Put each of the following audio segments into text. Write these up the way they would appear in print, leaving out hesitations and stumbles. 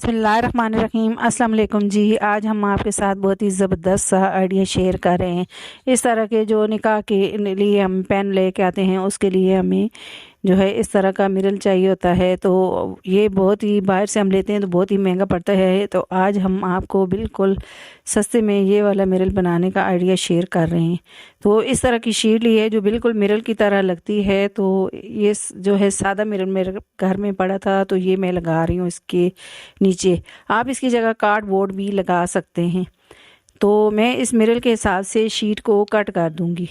बिस्मिल्लाहिर्रहमानिर्रहीम अस्सलाम वालेकुम जी। आज हम आपके साथ बहुत ही ज़बरदस्त सा आइडिया शेयर कर रहे हैं। इस तरह के जो निकाह के लिए हम पेन लेके आते हैं, उसके लिए हमें जो है इस तरह का मिरर चाहिए होता है। तो ये बहुत ही बाहर से हम लेते हैं तो बहुत ही महंगा पड़ता है। तो आज हम आपको बिल्कुल सस्ते में ये वाला मिरर बनाने का आइडिया शेयर कर रहे हैं। तो इस तरह की शीट ली है जो बिल्कुल मिरर की तरह लगती है। तो ये जो है सादा मिरर मेरे घर में पड़ा था, तो ये मैं लगा रही हूँ इसके नीचे। आप इसकी जगह कार्डबोर्ड भी लगा सकते हैं। तो मैं इस मिरर के हिसाब से शीट को कट कर दूंगी।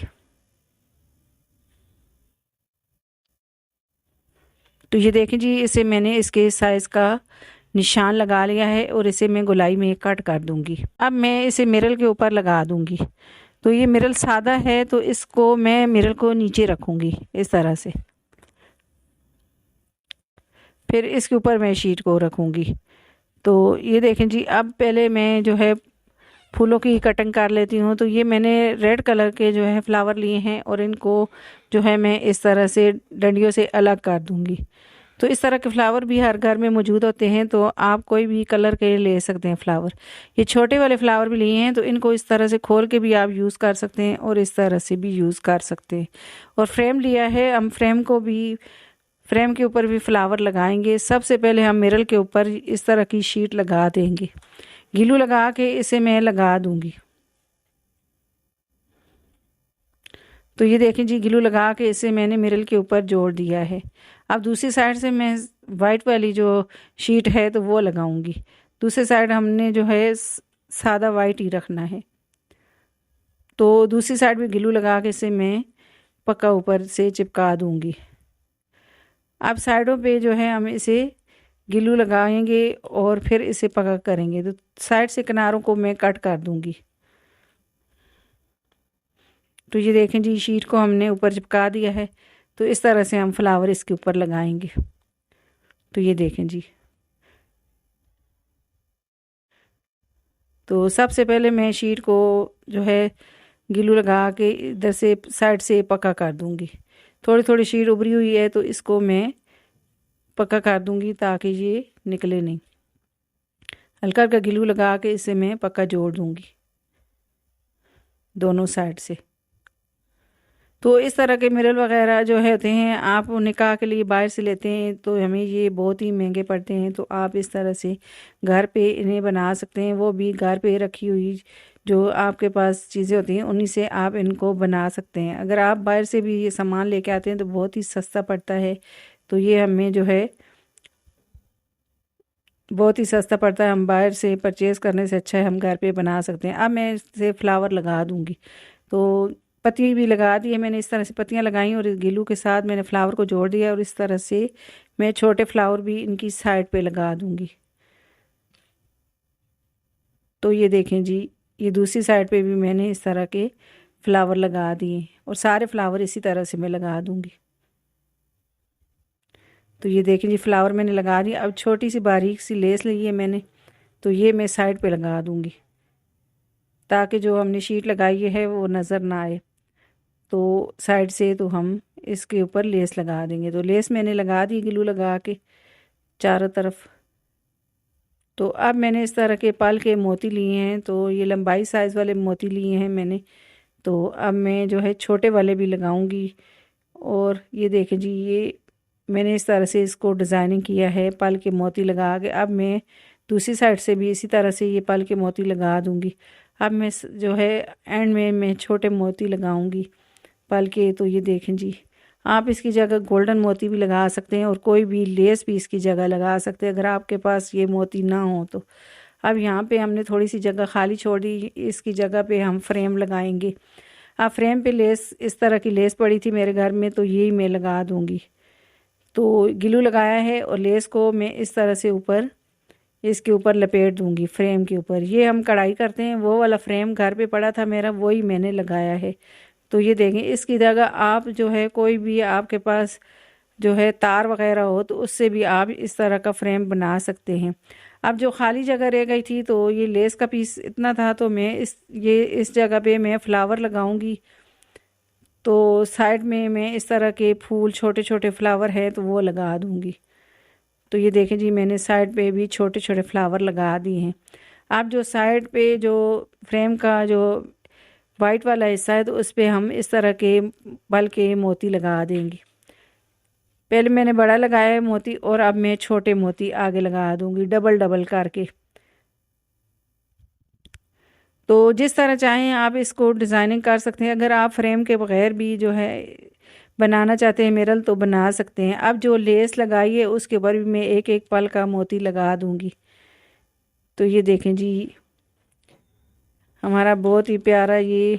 तो ये देखें जी, इसे मैंने इसके साइज़ का निशान लगा लिया है और इसे मैं गोलाई में कट कर दूंगी। अब मैं इसे मिरर के ऊपर लगा दूंगी। तो ये मिरर सादा है, तो इसको मैं मिरर को नीचे रखूंगी इस तरह से। फिर इसके ऊपर मैं शीट को रखूंगी। तो ये देखें जी, अब पहले मैं जो है फूलों की कटिंग कर लेती हूँ। तो ये मैंने रेड कलर के जो है फ्लावर लिए हैं और इनको जो है मैं इस तरह से डंडियों से अलग कर दूंगी। तो इस तरह के फ्लावर भी हर घर में मौजूद होते हैं, तो आप कोई भी कलर के ले सकते हैं फ्लावर। ये छोटे वाले फ्लावर भी लिए हैं, तो इनको इस तरह से खोल के भी आप यूज़ कर सकते हैं और इस तरह से भी यूज़ कर सकते हैं। और फ्रेम लिया है, हम फ्रेम के ऊपर भी फ्लावर लगाएंगे। सबसे पहले हम मिरर के ऊपर इस तरह की शीट लगा देंगे। गीलू लगा के इसे मैं लगा दूंगी। तो ये देखें जी, गीलू लगा के इसे मैंने मिरर के ऊपर जोड़ दिया है। अब दूसरी साइड से मैं वाइट वाली जो शीट है तो वो लगाऊंगी। दूसरी साइड हमने जो है सादा वाइट ही रखना है। तो दूसरी साइड भी गीलू लगा के इसे मैं पक्का ऊपर से चिपका दूंगी। अब साइडों पे जो है हम इसे गीलू लगाएंगे और फिर इसे पक्का करेंगे। तो साइड से किनारों को मैं कट कर दूंगी। तो ये देखें जी, शीट को हमने ऊपर चिपका दिया है। तो इस तरह से हम फ्लावर इसके ऊपर लगाएंगे। तो ये देखें जी, तो सबसे पहले मैं शीट को जो है गीलू लगा के इधर से साइड से पक्का कर दूंगी। थोड़ी थोड़ी शीट उभरी हुई है, तो इसको मैं पक्का कर दूंगी ताकि ये निकले नहीं। हल्का हल्का गीलू लगा के इसे मैं पक्का जोड़ दूंगी दोनों साइड से। तो इस तरह के मिरर वगैरह जो होते हैं, आप निकाह के लिए बाहर से लेते हैं तो हमें ये बहुत ही महंगे पड़ते हैं। तो आप इस तरह से घर पे इन्हें बना सकते हैं, वो भी घर पे रखी हुई जो आपके पास चीज़ें होती हैं उन्हीं से आप इनको बना सकते हैं। अगर आप बाहर से भी ये सामान लेके आते हैं तो बहुत ही सस्ता पड़ता है। तो ये हमें जो है बहुत ही सस्ता पड़ता है। हम बाहर से परचेज़ करने से अच्छा है हम घर पे बना सकते हैं। अब मैं इसे फ्लावर लगा दूँगी। तो पत्ती भी लगा दी है मैंने, इस तरह से पत्तियां लगाई और गीलू के साथ मैंने फ्लावर को जोड़ दिया और इस तरह से मैं छोटे फ्लावर भी इनकी साइड पे लगा दूंगी। तो ये देखें जी, ये दूसरी साइड पे भी मैंने इस तरह के फ्लावर लगा दिए और सारे फ्लावर इसी तरह से मैं लगा दूंगी। तो ये देखें जी, फ्लावर मैंने लगा दिया। अब छोटी सी बारीक सी लेस ली है मैंने, तो ये मैं साइड पे लगा दूंगी ताकि जो हमने शीट लगाई है वो नज़र ना आए। तो साइड से तो हम इसके ऊपर लेस लगा देंगे। तो लेस मैंने लगा दी ग्लू लगा के चारों तरफ। तो अब मैंने इस तरह के पल के मोती लिए हैं, तो ये लंबाई साइज़ वाले मोती लिए हैं मैंने। तो अब मैं जो है छोटे वाले भी लगाऊंगी। और ये देखें जी, ये मैंने इस तरह से इसको डिज़ाइनिंग किया है पल के मोती लगा के। अब मैं दूसरी साइड से भी इसी तरह से ये पल के मोती लगा दूंगी। अब मैं जो है एंड में मैं छोटे मोती लगाऊंगी पल के। तो ये देखें जी, आप इसकी जगह गोल्डन मोती भी लगा सकते हैं और कोई भी लेस भी इसकी जगह लगा सकते हैं अगर आपके पास ये मोती ना हो तो। अब यहाँ पे हमने थोड़ी सी जगह खाली छोड़ दी, इसकी जगह पे हम फ्रेम लगाएंगे। अब फ्रेम पे लेस, इस तरह की लेस पड़ी थी मेरे घर में, तो यही मैं लगा दूँगी। तो गिलू लगाया है और लेस को मैं इस तरह से ऊपर इसके ऊपर लपेट दूँगी फ्रेम के ऊपर। ये हम कढ़ाई करते हैं, वो वाला फ्रेम घर पे पड़ा था मेरा, वही मैंने लगाया है। तो ये देखें, इसकी जगह आप जो है कोई भी आपके पास जो है तार वगैरह हो तो उससे भी आप इस तरह का फ्रेम बना सकते हैं। अब जो खाली जगह रह गई थी, तो ये लेस का पीस इतना था, तो मैं इस जगह पे मैं फ्लावर लगाऊंगी। तो साइड में मैं इस तरह के फूल छोटे छोटे फ्लावर है तो वो लगा दूंगी। तो ये देखें जी, मैंने साइड पे भी छोटे छोटे फ्लावर लगा दिए हैं। आप जो साइड पे जो फ्रेम का जो वाइट वाला हिस्सा है तो उस पर हम इस तरह के बल के मोती लगा देंगे। पहले मैंने बड़ा लगाया है मोती और अब मैं छोटे मोती आगे लगा दूंगी डबल डबल करके। तो जिस तरह चाहें आप इसको डिज़ाइनिंग कर सकते हैं। अगर आप फ्रेम के बगैर भी जो है बनाना चाहते हैं मिरर तो बना सकते हैं। अब जो लेस लगाई है उसके ऊपर भी मैं एक एक पल का मोती लगा दूंगी। तो ये देखें जी, हमारा बहुत ही प्यारा ये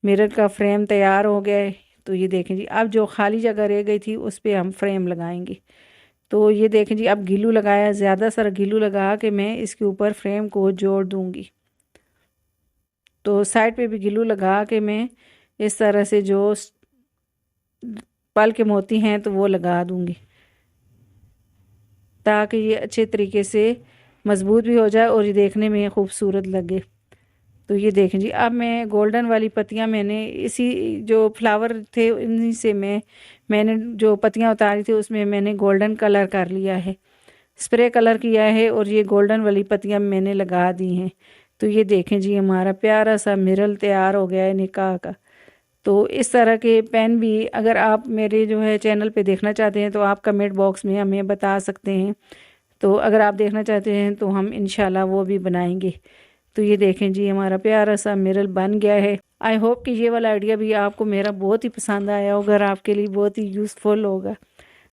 मिरर का फ्रेम तैयार हो गया है। तो ये देखें जी, अब जो खाली जगह रह गई थी उस पर हम फ्रेम लगाएंगे। तो ये देखें जी, अब गीलू लगाया, ज़्यादा सारा गीलू लगा के मैं इसके ऊपर फ्रेम को जोड़ दूंगी। तो साइड पे भी गीलू लगा के मैं इस तरह से जो पल के मोती हैं तो वो लगा दूंगी, ताकि ये अच्छे तरीके से मज़बूत भी हो जाए और ये देखने में खूबसूरत लगे। तो ये देखें जी, अब मैं गोल्डन वाली पत्तियां मैंने इसी जो फ्लावर थे इन्हीं से मैंने जो पत्तियां उतारी थी उसमें मैंने गोल्डन कलर कर लिया है, स्प्रे कलर किया है और ये गोल्डन वाली पत्तियां मैंने लगा दी हैं। तो ये देखें जी, हमारा प्यारा सा मिरर तैयार हो गया है निकाह का। तो इस तरह के पेन भी अगर आप मेरे जो है चैनल पे देखना चाहते हैं तो आप कमेंट बॉक्स में हमें बता सकते हैं। तो अगर आप देखना चाहते हैं तो हम इंशाल्लाह वो भी बनाएंगे। तो ये देखें जी, हमारा प्यारा सा मिरर बन गया है। आई होप कि ये वाला आइडिया भी आपको मेरा बहुत ही पसंद आया होगा और आपके लिए बहुत ही यूज़फुल होगा।